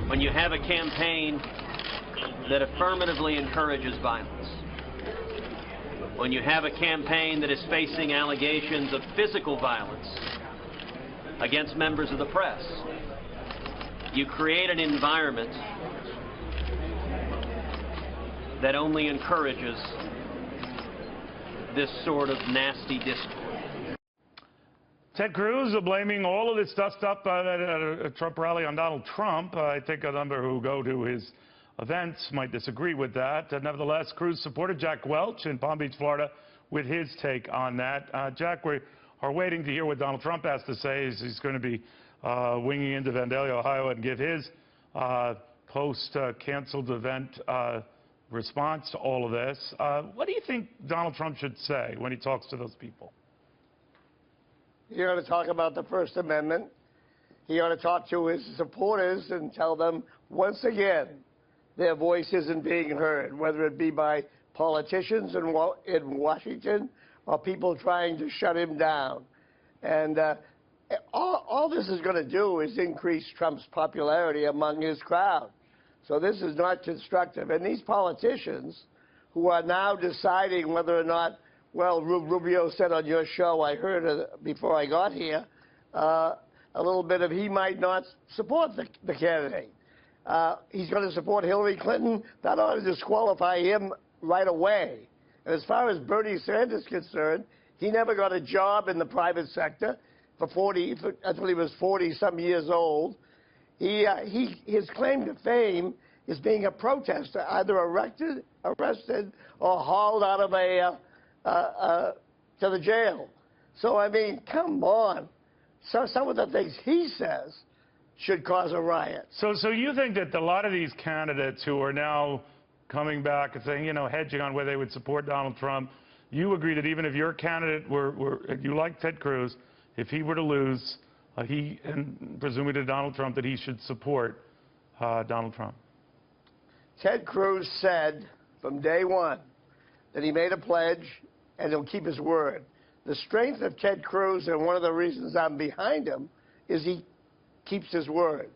when you have a campaign that affirmatively encourages violence, when you have a campaign that is facing allegations of physical violence against members of the press, you create an environment that only encourages this sort of nasty discourse. Ted Cruz blaming all of this dust up at a Trump rally on Donald Trump. I think a number who go to his events might disagree with that. Nevertheless, Cruz supported Jack Welch in Palm Beach, Florida, with his take on that. Jack, we are waiting to hear what Donald Trump has to say. He's going to be winging into Vandalia, Ohio, and give his post-canceled event response to all of this. What do you think Donald Trump should say when he talks to those people? He ought to talk about the First Amendment. He ought to talk to his supporters and tell them, once again, their voice isn't being heard, whether it be by politicians in Washington or people trying to shut him down. And all this is going to do is increase Trump's popularity among his crowd. So this is not constructive. And these politicians who are now deciding whether or not, well, Rubio said on your show, I heard it before I got here, a little bit of he might not support the candidate. He's going to support Hillary Clinton. That ought to disqualify him right away. And as far as Bernie Sanders is concerned, he never got a job in the private sector until he was 40-some years old. His claim to fame is being a protester, either arrested or hauled out of to the jail. So, I mean, come on. So some of the things he says should cause a riot. So you think that a lot of these candidates who are now coming back and saying, you know, hedging on whether they would support Donald Trump, you agree that even if your candidate if you like Ted Cruz, if he were to lose, he, and presumably to Donald Trump, that he should support Donald Trump? Ted Cruz said from day one that he made a pledge and he'll keep his word. The strength of Ted Cruz, and one of the reasons I'm behind him, is he keeps his word.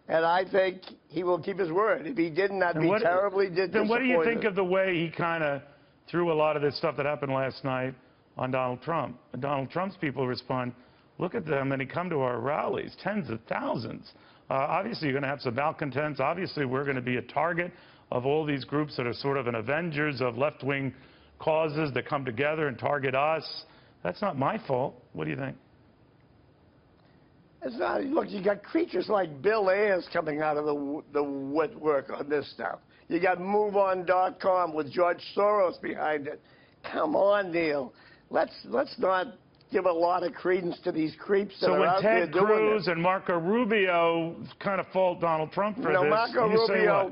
And I think he will keep his word. If he didn't, I'd be terribly disappointed. Then what do you think of the way he kind of threw a lot of this stuff that happened last night on Donald Trump? And Donald Trump's people respond, look at them, and they come to our rallies, tens of thousands. Obviously, you're going to have some malcontents. Obviously, we're going to be a target of all these groups that are sort of an avengers of left-wing causes that come together and target us. That's not my fault. What do you think? It's not. Look, you got creatures like Bill Ayers coming out of the woodwork on this stuff. You got MoveOn.com with George Soros behind it. Come on, Neil. Let's not give a lot of credence to these creeps that are out there doing it. So when Ted Cruz and Marco Rubio kind of fault Donald Trump for this, Marco Rubio,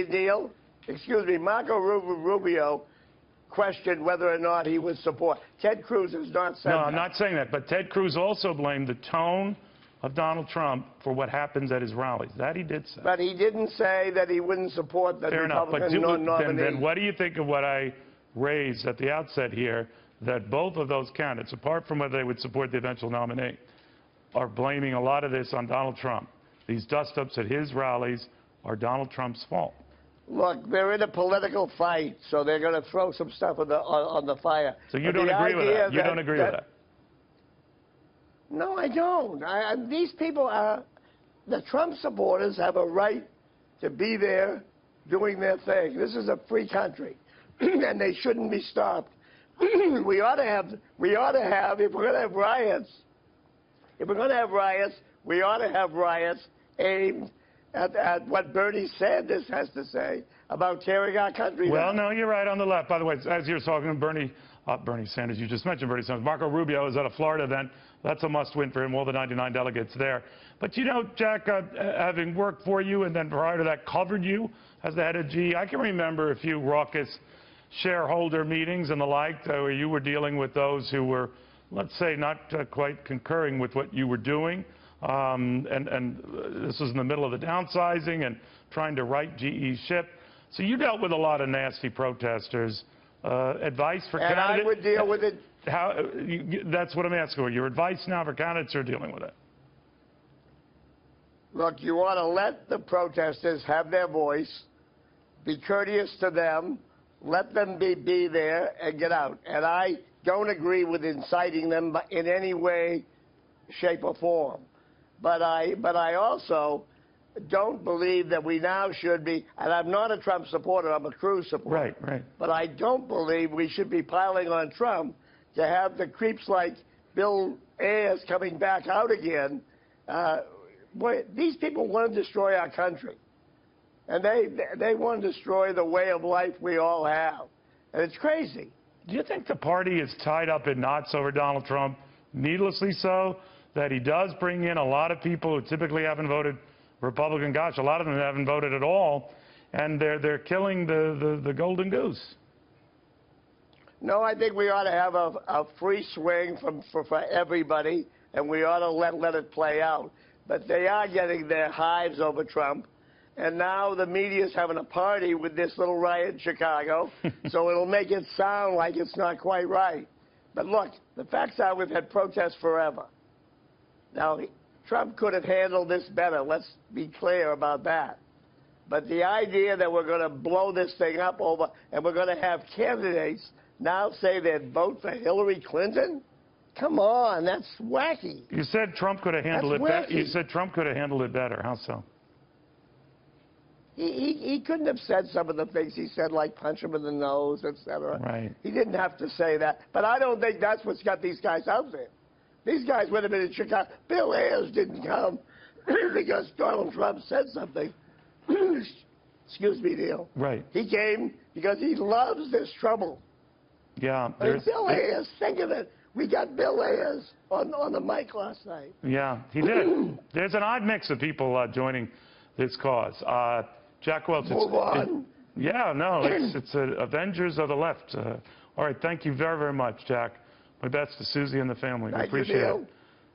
Neil, excuse me, Marco Rubio questioned whether or not he would support. Ted Cruz has not said that. No, I'm not saying that. But Ted Cruz also blamed the tone of Donald Trump for what happens at his rallies. That he did say. But he didn't say that he wouldn't support the Republican nominee. Then what do you think of what I raised at the outset here, that both of those candidates, apart from whether they would support the eventual nominee, are blaming a lot of this on Donald Trump? These dust-ups at his rallies are Donald Trump's fault. Look, they're in a political fight, so they're going to throw some stuff on the fire. So you don't agree with that? You don't agree with that? No, I don't. These people are, the Trump supporters have a right to be there doing their thing. This is a free country, and they shouldn't be stopped. We ought to have, if we're going to have riots, we ought to have riots aimed at what Bernie Sanders has to say about tearing our country down. Well, no, you're right on the left. By the way, as you're talking, Bernie Sanders, you just mentioned Bernie Sanders. Marco Rubio is at a Florida event. That's a must-win for him, all the 99 delegates there. But, you know, Jack, having worked for you and then prior to that covered you as the head of GE, I can remember a few raucous shareholder meetings and the like where you were dealing with those who were, let's say, not quite concurring with what you were doing. And this was in the middle of the downsizing and trying to right GE's ship. So you dealt with a lot of nasty protesters. Advice for candidates? And I would deal with it. That's what I'm asking for. Your advice now for candidates who are dealing with it. Look, you want to let the protesters have their voice, be courteous to them, let them be there and get out. And I don't agree with inciting them in any way, shape, or form. But I also don't believe that we now should be, and I'm not a Trump supporter, I'm a Cruz supporter. Right. But I don't believe we should be piling on Trump to have the creeps like Bill Ayers coming back out again. Boy, these people want to destroy our country. And they want to destroy the way of life we all have. And it's crazy. Do you think the party is tied up in knots over Donald Trump, needlessly so, that he does bring in a lot of people who typically haven't voted Republican? Gosh, a lot of them haven't voted at all, and they're killing the golden goose. No, I think we ought to have a free swing for everybody, and we ought to let it play out. But they are getting their hives over Trump. And now the media's having a party with this little riot in Chicago, so it'll make it sound like it's not quite right. But look, the facts are we've had protests forever. Now, Trump could have handled this better. Let's be clear about that. But the idea that we're going to blow this thing up over and we're going to have candidates now say they'd vote for Hillary Clinton? Come on, that's wacky. You said Trump could have handled it better. You said Trump could have handled it better. How so? He couldn't have said some of the things he said, like punch him in the nose, etc. Right. He didn't have to say that. But I don't think that's what's got these guys out there. These guys would have been in Chicago. Bill Ayers didn't come because Donald Trump said something. Excuse me, Neil. Right. He came because he loves this trouble. Yeah. And Bill Ayers, think of it. We got Bill Ayers on the mic last night. Yeah, he did. There's an odd mix of people joining this cause. Jack Welch. Move on. Yeah, no, it's Avengers of the left. All right, thank you very, very much, Jack. My best to Susie and the family. We appreciate it.